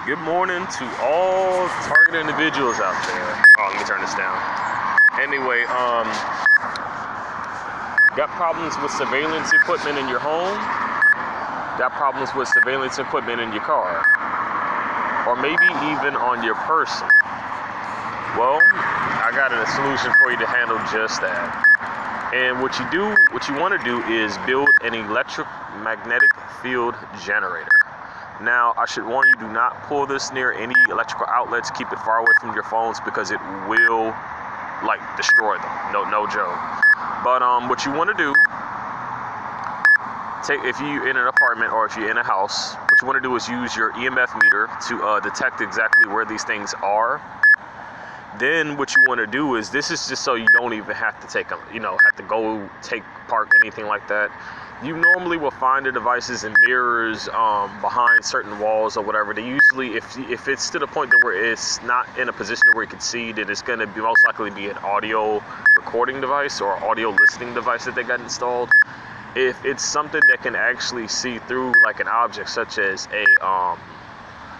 Good morning to all target individuals out there. Oh, let me turn this down. Anyway, got problems with surveillance equipment in your home? Got problems with surveillance equipment in your car? Or maybe even on your person? Well, I got a solution for you to handle just that. And what you want to do is build an electromagnetic field generator. Now, I should warn you, do not pull this near any electrical outlets. Keep it far away from your phones because it will, destroy them. No joke. But what you want to do, if you're in an apartment or if you're in a house, what you want to do is use your EMF meter to detect exactly where these things are. Then what you want to do is, this is just so you don't even have to have to go park anything like that. You normally will find the devices in mirrors behind certain walls or whatever. They usually, if it's to the point that where it's not in a position where you can see, then it's going to be most likely be an audio recording device or audio listening device that they got installed. If it's something that can actually see through like an object such as a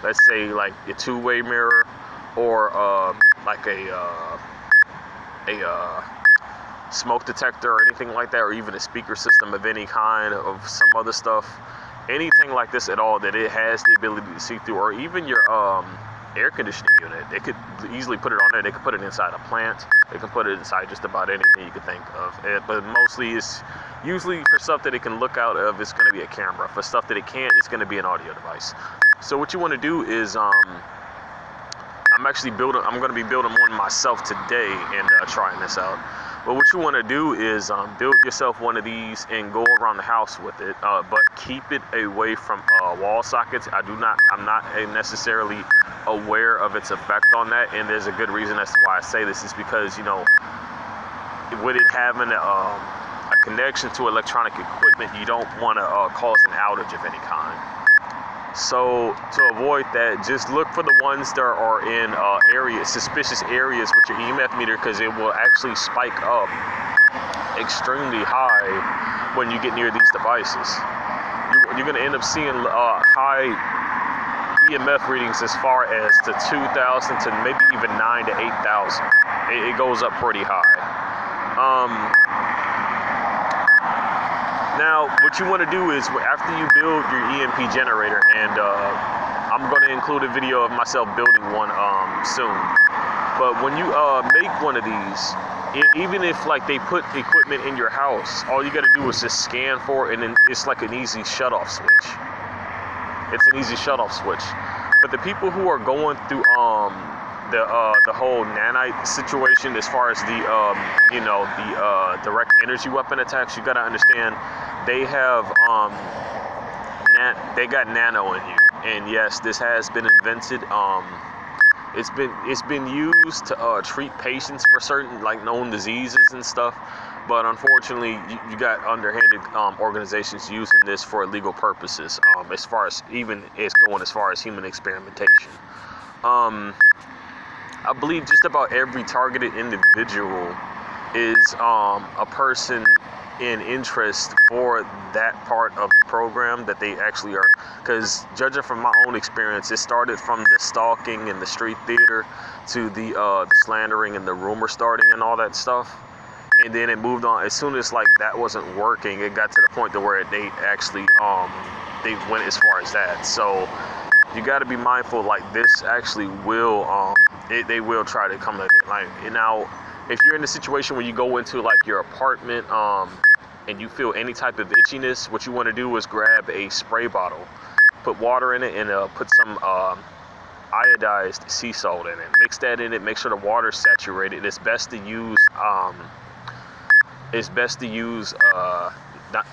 let's say like a two-way mirror or a smoke detector or anything like that, or even a speaker system of any kind of some other stuff, anything like this at all that it has the ability to see through, or even your air conditioning unit, they could easily put it on there. They could put it inside a plant. They can put it inside just about anything you could think of. But mostly it's usually for stuff that it can look out of, it's going to be a camera. For stuff that it can't, it's going to be an audio device. So what you want to do is I'm going to be building one myself today and trying this out. But what you want to do is build yourself one of these and go around the house with it, but keep it away from wall sockets. I'm not necessarily aware of its effect on that, and there's a good reason as to why I say this is because, with it having a connection to electronic equipment, you don't want to cause an outage of any kind. So to avoid that, just look for the ones that are in suspicious areas with your EMF meter, because it will actually spike up extremely high when you get near these devices. You're going to end up seeing high EMF readings as far as to 2,000 to maybe even 9,000 to 8,000. It goes up pretty high. Now, what you want to do is, after you build your EMP generator, and I'm going to include a video of myself building one soon. But when you make one of these, even if they put equipment in your house, all you got to do is just scan for it, and then it's like an easy shut-off switch. It's an easy shut-off switch. But the people who are going through the whole nanite situation, as far as the direct energy weapon attacks, you got to understand they have they got nano in you, and yes, this has been invented. It's been used to treat patients for certain known diseases and stuff, but unfortunately you got underhanded organizations using this for illegal purposes, as far as human experimentation. I believe just about every targeted individual is a person in interest for that part of the program that they actually are. Because judging from my own experience, it started from the stalking and the street theater to the slandering and the rumor starting and all that stuff. And then it moved on. As soon as that wasn't working, it got to the point to where they actually they went as far as that. So you got to be mindful. This actually will they will try to come at it. Now, if you're in a situation where you go into your apartment and you feel any type of itchiness, what you want to do is grab a spray bottle, put water in it, and put some iodized sea salt in it. Mix that in it. Make sure the water's saturated. It's best to use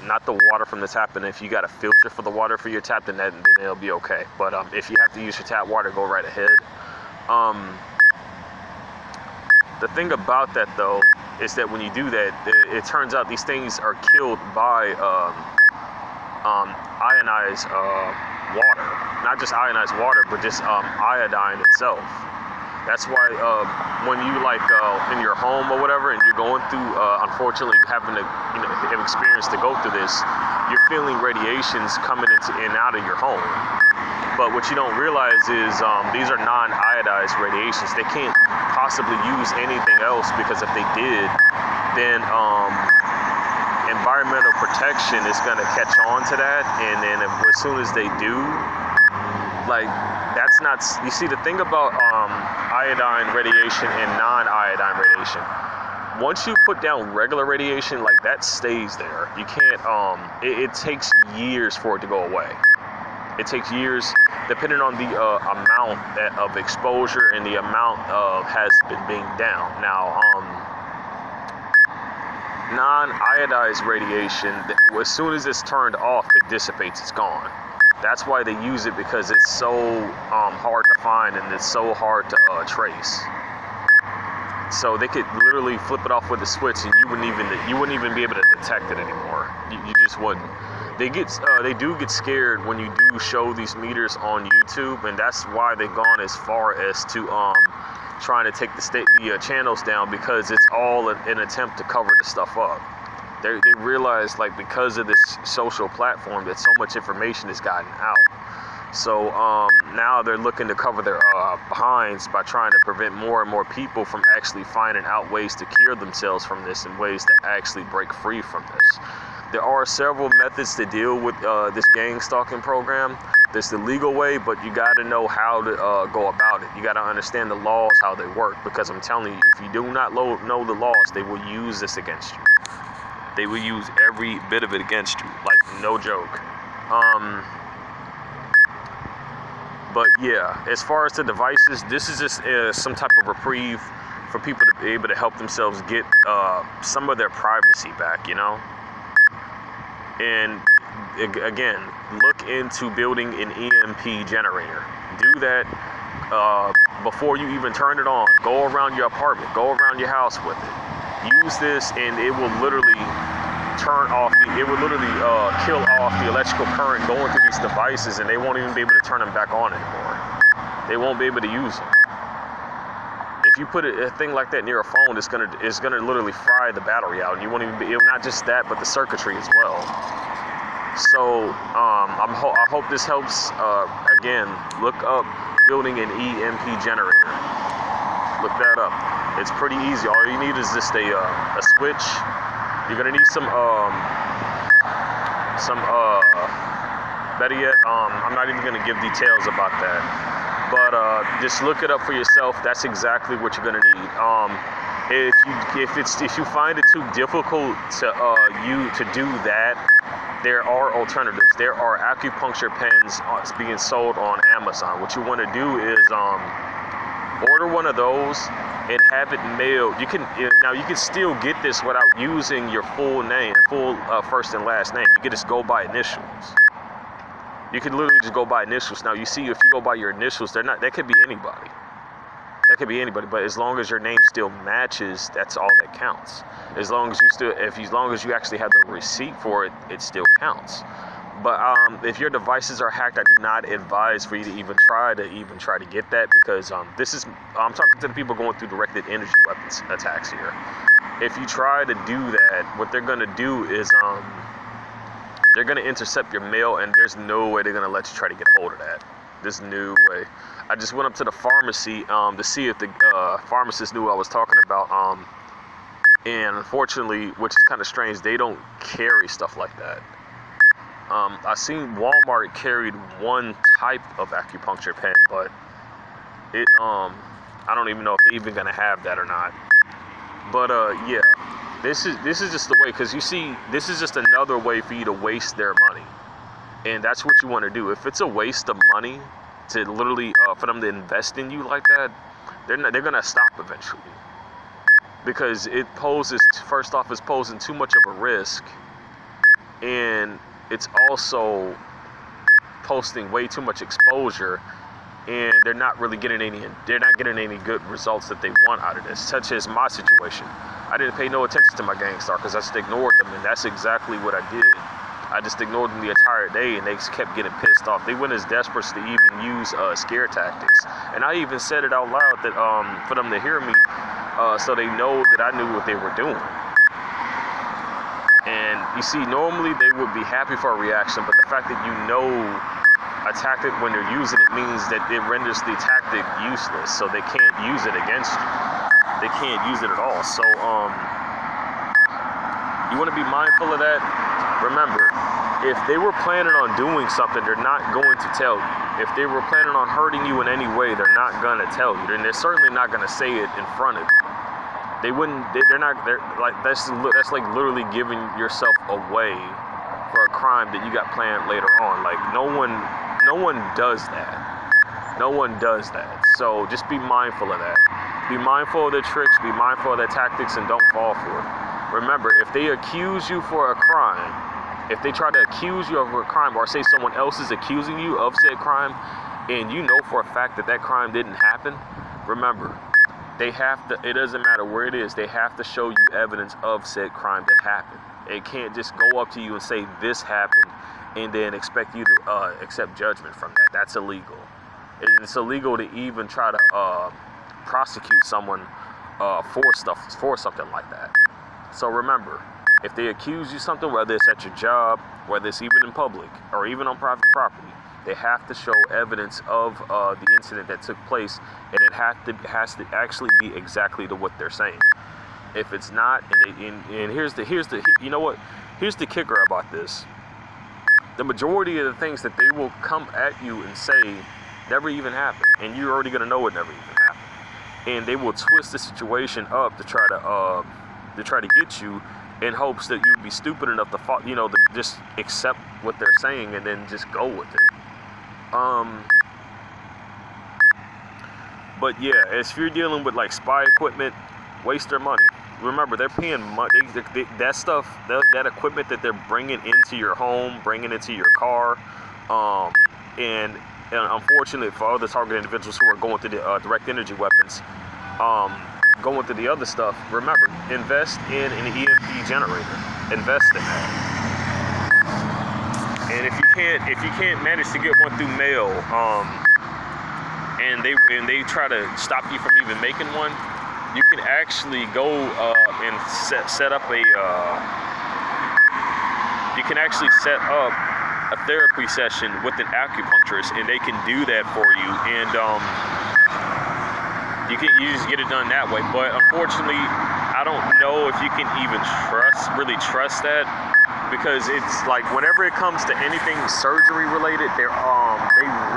not the water from the tap, and if you got a filter for the water for your tap, then it'll be okay. But if you have to use your tap water, go right ahead. The thing about that, though, is that when you do that, it turns out these things are killed by ionized water. Not just ionized water, but just iodine itself. That's why when you in your home or whatever, and you're going through, unfortunately, having to have experience to go through this, you're feeling radiations coming into and out of your home. But what you don't realize is these are non-iodized radiations. They can't possibly use anything else, because if they did, then environmental protection is going to catch on to that. And then as soon as they do, like, that's not, you see, the thing about iodine radiation and non-iodine radiation, once you put down regular radiation, like, that stays there. You can't, it takes years for it to go away. It takes years, depending on the amount of exposure and the amount has been being down. Now, non-iodized radiation, as soon as it's turned off, it dissipates, it's gone. That's why they use it, because it's so hard to find and it's so hard to trace. So they could literally flip it off with a switch, and you wouldn't even be able to detect it anymore. You just wouldn't. They do get scared when you do show these meters on YouTube, and that's why they've gone as far as to trying to take the channels down, because it's all an attempt to cover the stuff up. They realize, like, because of this social platform, that so much information has gotten out. So now they're looking to cover their behinds by trying to prevent more and more people from actually finding out ways to cure themselves from this and ways to actually break free from this. There are several methods to deal with this gang stalking program. There's the legal way, but you got to know how to go about it. You got to understand the laws, how they work, because I'm telling you, if you do not know the laws, they will use this against you. They will use every bit of it against you, like, no joke. But yeah, as far as the devices, this is just some type of reprieve for people to be able to help themselves get some of their privacy back, you know? And again, look into building an EMP generator. Do that before you even turn it on. Go around your apartment, go around your house with it. Use this, and it will literally kill off the electrical current going through these devices, and they won't even be able to turn them back on anymore. They won't be able to use them. If you put a thing like that near a phone, it's gonna literally fry the battery out, and you won't even be. Not just that, but the circuitry as well. So I hope this helps. Again, look up building an EMP generator. Look that up. It's pretty easy. All you need is just a switch. You're gonna need some better yet, I'm not even gonna give details about that, but just look it up for yourself. That's exactly what you're gonna need. If you find it too difficult to do that, there are alternatives. There are acupuncture pens being sold on Amazon. What you want to do is order one of those and have it mailed. You can still get this without using your full name, full first and last name. You can just go by initials. You can literally just go by initials. Now, you see, if you go by your initials, that could be anybody. That could be anybody, but as long as your name still matches, that's all that counts. As long as you actually have the receipt for it, it still counts. But if your devices are hacked, I do not advise for you to even try to get that, because I'm talking to the people going through directed energy weapons attacks here. If you try to do that, what they're gonna do is they're gonna intercept your mail, and there's no way they're gonna let you try to get a hold of that. There's no way. I just went up to the pharmacy to see if the pharmacist knew what I was talking about. And unfortunately, which is kind of strange, they don't carry stuff like that. I seen Walmart carried one type of acupuncture pen, but I don't even know if they're even gonna have that or not. But yeah, this is just the way, because you see, this is just another way for you to waste their money, and that's what you want to do. If it's a waste of money to literally for them to invest in you like that, they're gonna stop eventually, because first off, it's posing too much of a risk, and it's also posting way too much exposure, and they're not getting any good results that they want out of this, such as my situation. I didn't pay no attention to my gang star because I just ignored them, and that's exactly what I did. I just ignored them the entire day, and they kept getting pissed off. They went as desperate to even use scare tactics, and I even said it out loud that for them to hear me, so they know that I knew what they were doing. And you see, normally they would be happy for a reaction, but the fact that you know a tactic when they're using it means that it renders the tactic useless, so they can't use it against you. They can't use it at all. So you want to be mindful of that. Remember, if they were planning on doing something, they're not going to tell you. If they were planning on hurting you in any way, they're not going to tell you. And they're certainly not going to say it in front of you. They wouldn't, they're like, that's like literally giving yourself away for a crime that you got planned later on. Like, no one does that. No one does that. So just be mindful of that. Be mindful of their tricks, be mindful of their tactics, and don't fall for it. Remember, if they accuse you for a crime, if they try to accuse you of a crime, or say someone else is accusing you of said crime, and you know for a fact that that crime didn't happen, remember, they have to, it doesn't matter where it is, they have to show you evidence of said crime that happened. It can't just go up to you and say this happened and then expect you to accept judgment from that. That's illegal. It's illegal to even try to prosecute someone for something like that. So remember, if they accuse you of something, whether it's at your job, whether it's even in public, or even on private property, they have to show evidence of the incident that took place, and it has to actually be exactly to what they're saying. If it's not, and here's the you know what? Here's the kicker about this. The majority of the things that they will come at you and say never even happened, and you're already gonna know it never even happened. And they will twist the situation up to try to get you, in hopes that you'd be stupid enough to just accept what they're saying and then just go with it. But yeah, if you're dealing with like spy equipment, waste their money. Remember, they're paying money. That stuff, that equipment that they're bringing into your home, bringing into your car, and unfortunately for other targeted individuals who are going to the direct energy weapons, going to the other stuff, remember, invest in an EMP generator. Invest in that. And if you can't manage to get one through mail, and they try to stop you from even making one, you can actually go and set up a therapy session with an acupuncturist, and they can do that for you. And you just get it done that way. But unfortunately, I don't know if you can even really trust that, because it's like whenever it comes to anything surgery related, they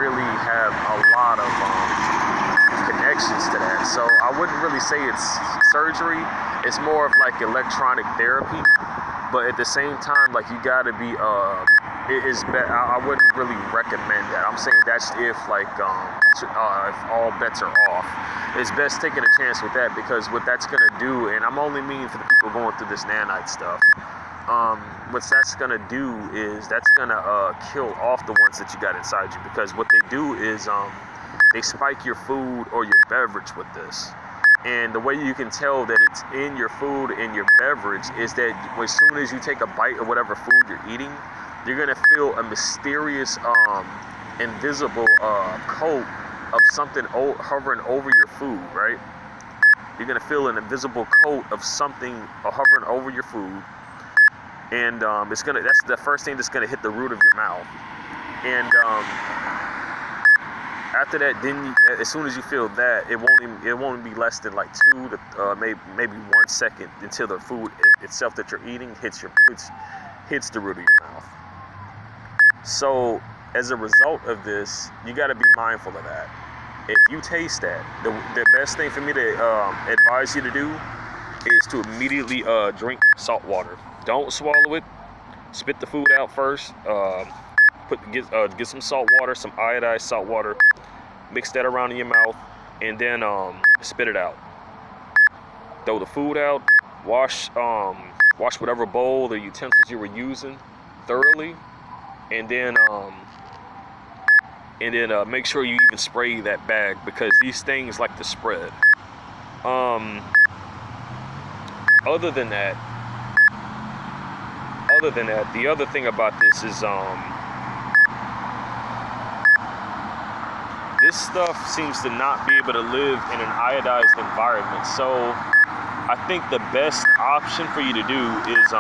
really have a lot of connections to that. So I wouldn't really say it's surgery. It's more of like electronic therapy. But at the same time, like, you gotta be I wouldn't really recommend that. I'm saying that's if if all bets are off. It's best taking a chance with that, because what that's gonna do, and I'm only meaning for the people going through this nanite stuff, what that's gonna do is that's gonna kill off the ones that you got inside you, because what they do is they spike your food or your beverage with this. And the way you can tell that it's in your food and your beverage is that as soon as you take a bite of whatever food you're eating, you're gonna feel a mysterious, invisible coat of something hovering over your food, right? You're gonna feel an invisible coat of something hovering over your food, and that's the first thing that's gonna hit the root of your mouth. And after that, then as soon as you feel that, it won't be less than like 2 to maybe 1 second until the food itself that you're eating hits the root of your mouth. So as a result of this, you got to be mindful of that. If you taste that, the best thing for me to advise you to do is to immediately drink salt water. Don't swallow it. Spit the food out first. Get some salt water, some iodized salt water. Mix that around in your mouth, and then spit it out. Throw the food out. Wash whatever bowl or utensils you were using thoroughly, and then make sure you even spray that bag, because these things like to spread. Other than that, the other thing about this is this stuff seems to not be able to live in an iodized environment. So I think the best option for you to do is,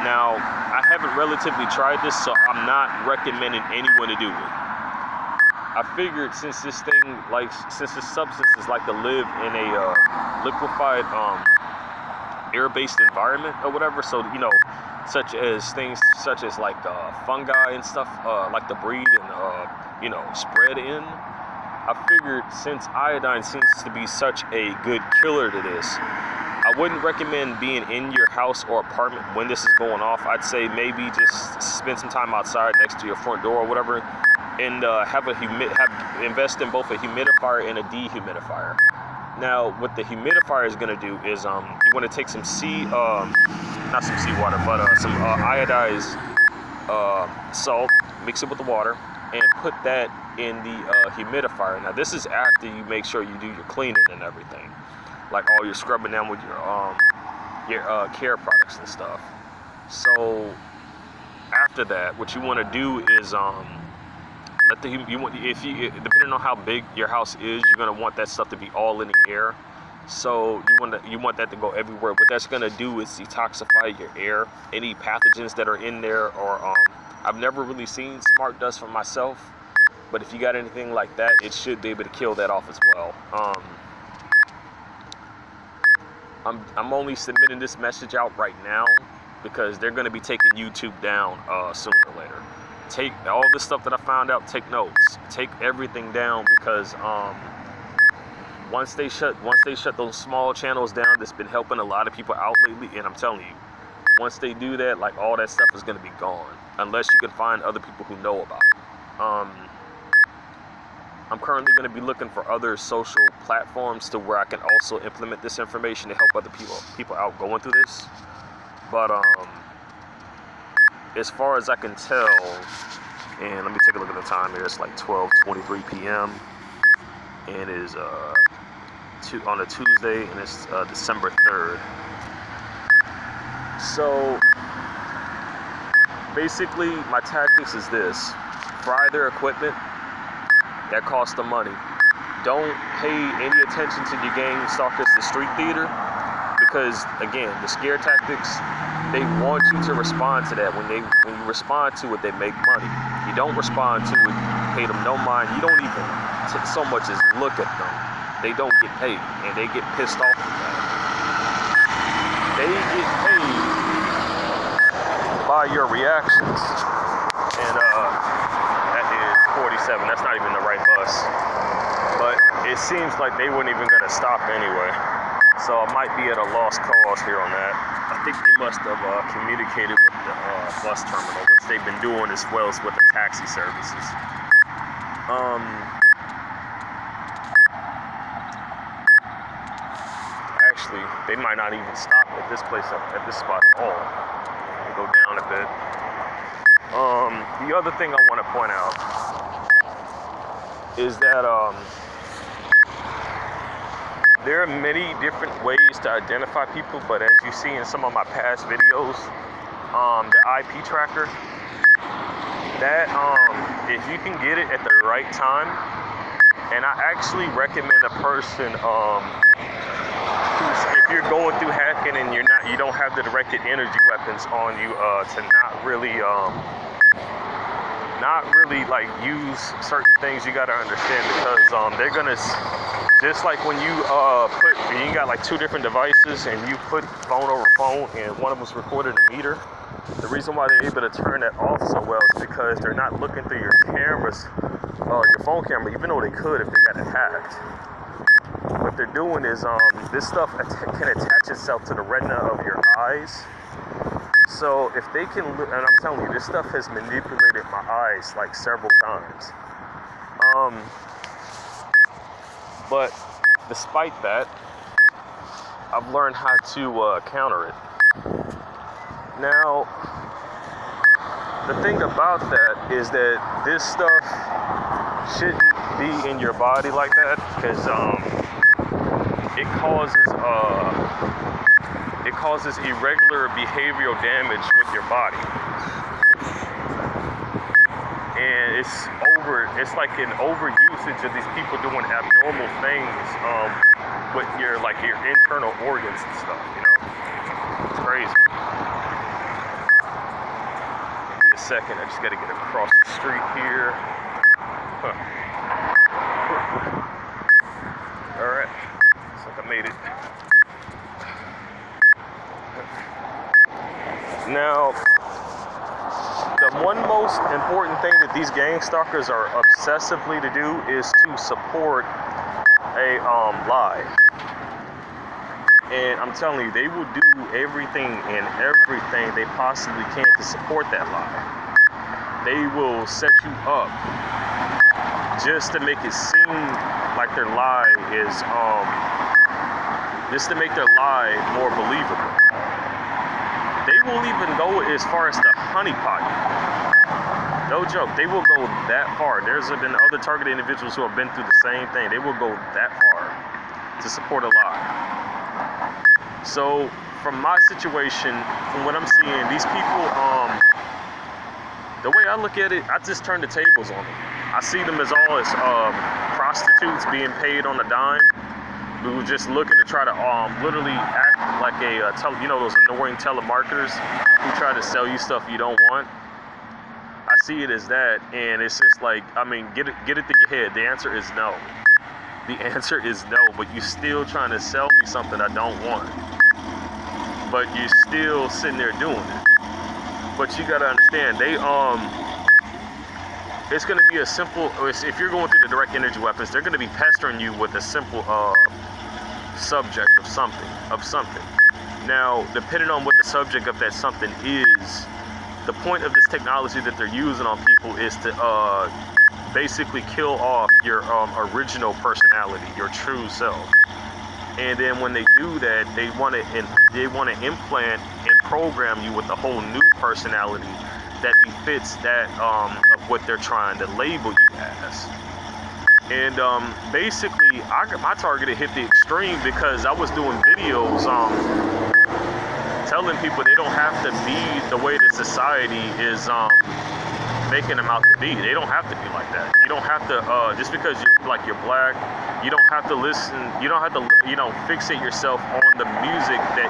now I haven't relatively tried this, so I'm not recommending anyone to do it. I figured since this substances like to live in a liquefied air-based environment or whatever, so such as things such as like fungi and stuff like to breed and spread in. I figured since iodine seems to be such a good killer to this, I wouldn't recommend being in your house or apartment when this is going off. I'd say maybe just spend some time outside next to your front door or whatever, and invest in both a humidifier and a dehumidifier. Now, what the humidifier is going to do is you want to take some not some seawater, but some iodized salt, mix it with the water, and put that in the humidifier. Now, this is after you make sure you do your cleaning and everything, like all your scrubbing down with your care products and stuff. So after that, what you want to do is depending on how big your house is, you're gonna want that stuff to be all in the air. So you want that to go everywhere. What that's gonna do is detoxify your air, any pathogens that are in there. Or I've never really seen smart dust for myself, but if you got anything like that, it should be able to kill that off as well. I'm only submitting this message out right now because they're gonna be taking YouTube down sooner or later. Take all the stuff that I found out, take notes, take everything down, because once they shut those small channels down, that's been helping a lot of people out lately. And I'm telling you, once they do that, like, all that stuff is going to be gone unless you can find other people who know about it. I'm currently going to be looking for other social platforms to where I can also implement this information to help other people out going through this. But as far as I can tell, and let me take a look at the time here, it's like 12:23 p.m. and it is on a Tuesday, and it's December 3rd. So basically my tactics is this: fry their equipment, that costs them money. Don't pay any attention to your gang stalkers, the street theater, because again, the scare tactics, they want you to respond to that. When you respond to it, they make money. You don't respond to it, pay them no mind. You don't even so much as look at them. They don't get paid, and they get pissed off with that. They get paid by your reactions. And that is 47. That's not even the right bus. But it seems like they weren't even going to stop anyway. So I might be at a lost cause here on that. I think they must have communicated with the bus terminal, which they've been doing as well as with the taxi services. Actually, they might not even stop at this place, at this spot at all. They go down a bit. The other thing I want to point out is that there are many different ways to identify people, but as you see in some of my past videos, the IP tracker, that if you can get it at the right time, and I actually recommend a person who's, if you're going through hacking and you don't have the directed energy weapons on you, to not really like use certain things. You got to understand, because they're gonna, just like when you you got like two different devices and you put phone over phone and one of them's recording a meter. The reason why they're able to turn that off so well is because they're not looking through your cameras, your phone camera, even though they could if they got it hacked. What they're doing is this stuff can attach itself to the retina of your eyes. So if they can, and I'm telling you, this stuff has manipulated my eyes like several times. But despite that, I've learned how to counter it. Now, the thing about that is that this stuff shouldn't be in your body like that, because it causes irregular behavioral damage with your body. And it's like an overusage of these people doing abnormal things with your internal organs and stuff, you know? It's crazy. Give me a second, I just gotta get across the street here. Huh. important thing that these gang stalkers are obsessively to do is to support a lie. And I'm telling you, they will do everything and everything they possibly can to support that lie. They will set you up just to make it seem like their lie is, just to make their lie more believable. They will even go as far as to honeypot you. No joke, they will go that far. There's been other targeted individuals who have been through the same thing. They will go that far to support a lie. So, from my situation, from what I'm seeing, these people, the way I look at it, I just turn the tables on them. I see them as all as prostitutes being paid on a dime, who were just looking to try to literally act like a, those annoying telemarketers who try to sell you stuff you don't want. I see it as that, and it's just like, I mean, get it through your head. The answer is no. The answer is no, but you're still trying to sell me something I don't want. But you're still sitting there doing it. But you gotta understand, it's gonna be a simple, if you're going through the direct energy weapons, they're gonna be pestering you with a simple subject of something. Now, depending on what the subject of that something is, the point of this technology that they're using on people is to basically kill off your original personality, your true self. And then when they do that, they want to implant and program you with a whole new personality that befits that of what they're trying to label you as. And basically, my target hit the extreme because I was doing videos telling people they don't have to be the way that society is making them out to be. They don't have to be like that. You don't have to, just because you're black, you don't have to listen, you don't have to, fixate yourself on the music that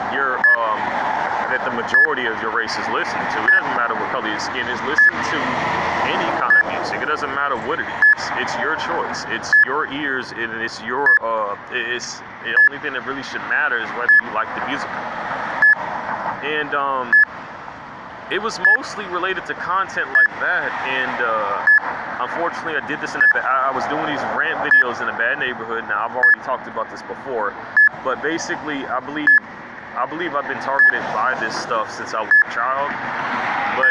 that the majority of your race is listening to. It doesn't matter what color your skin is. Listen to any kind of music. It doesn't matter what it is. It's your choice. It's your ears, and it's your, it's the only thing that really should matter is whether you like the music or not. And, it was mostly related to content like that, and unfortunately I did this I was doing these rant videos in a bad neighborhood. Now, I've already talked about this before, but basically I believe I've been targeted by this stuff since I was a child, but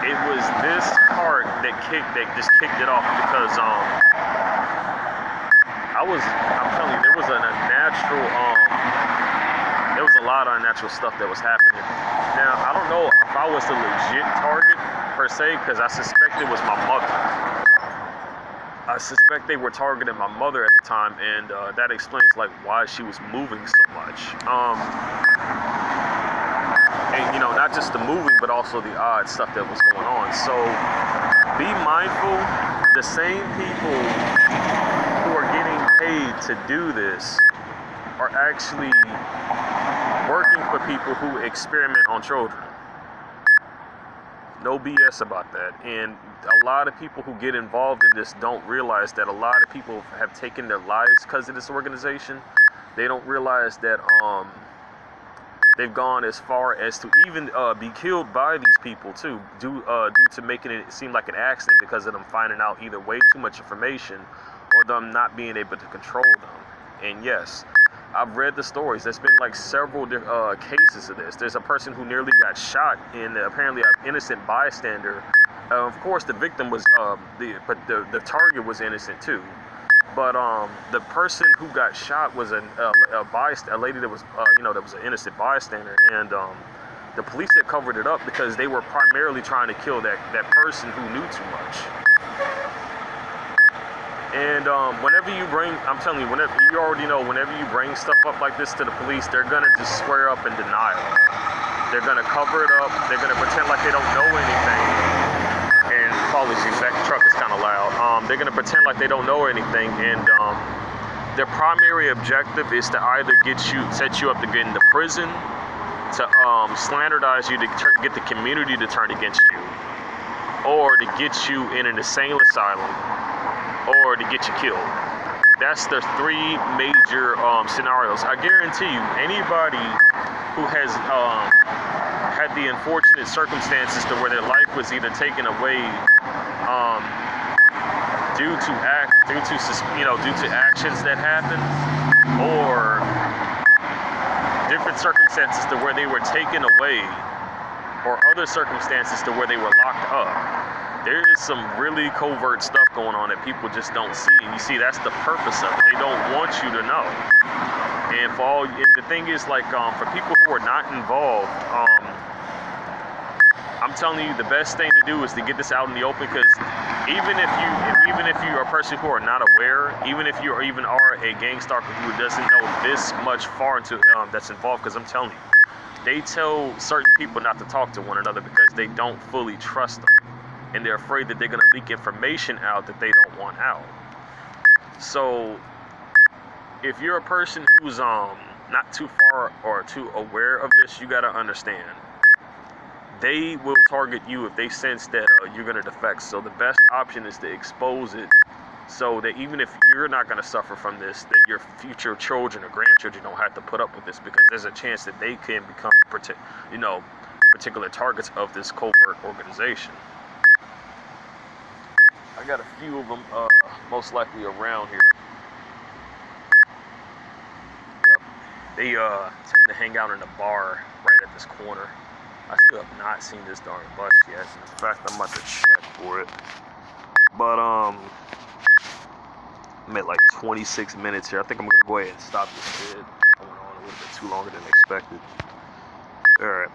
it was this part that just kicked it off because I'm telling you, there was a lot of unnatural stuff that was happening. Now, I don't know if I was the legit target per se, because I suspect it was my mother. I suspect they were targeting my mother at the time, and that explains like why she was moving so much. And not just the moving, but also the odd stuff that was going on. So be mindful. The same people who are getting paid to do this are actually working for people who experiment on children. No BS about that. And a lot of people who get involved in this don't realize that a lot of people have taken their lives because of this organization. They don't realize that they've gone as far as to even be killed by these people too, due to making it seem like an accident because of them finding out either way too much information or them not being able to control them. And yes, I've read the stories. There's been like several cases of this. There's a person who nearly got shot, and apparently an innocent bystander. Of course, the victim was the target was innocent too. But the person who got shot was a lady that was that was an innocent bystander, and the police had covered it up because they were primarily trying to kill that person who knew too much. And whenever you bring, I'm telling you, whenever you already know, whenever you bring stuff up like this to the police, they're gonna just square up in denial. They're gonna cover it up. They're gonna pretend like they don't know anything. And apologies, that truck is kind of loud. They're gonna pretend like they don't know anything, and their primary objective is to either set you up to get into prison, to slanderize you, to get the community to turn against you, or to get you in an insane asylum, or to get you killed. That's the three major scenarios. I guarantee you, anybody who has had the unfortunate circumstances to where their life was either taken away due to actions that happen, or different circumstances to where they were taken away, or other circumstances to where they were locked up. There is some really covert stuff going on that people just don't see, and you see that's the purpose of it. They don't want you to know. And the thing is, like, for people who are not involved, I'm telling you, the best thing to do is to get this out in the open, because even if you are a person who are not aware, even if you are a gang stalker who doesn't know this much far into that's involved, because I'm telling you, they tell certain people not to talk to one another because they don't fully trust them, and they're afraid that they're going to leak information out that they don't want out. So if you're a person who's not too far or too aware of this, you got to understand, they will target you if they sense that you're going to defect. So the best option is to expose it, so that even if you're not going to suffer from this, that your future children or grandchildren don't have to put up with this, because there's a chance that they can become particular targets of this covert organization. I got a few of them most likely around here. Yep. They tend to hang out in a bar right at this corner. I still have not seen this darn bus yet. In fact, I'm about to check for it. But I'm at like 26 minutes here. I think I'm gonna go ahead and stop this vid. I went on a little bit too longer than expected. All right.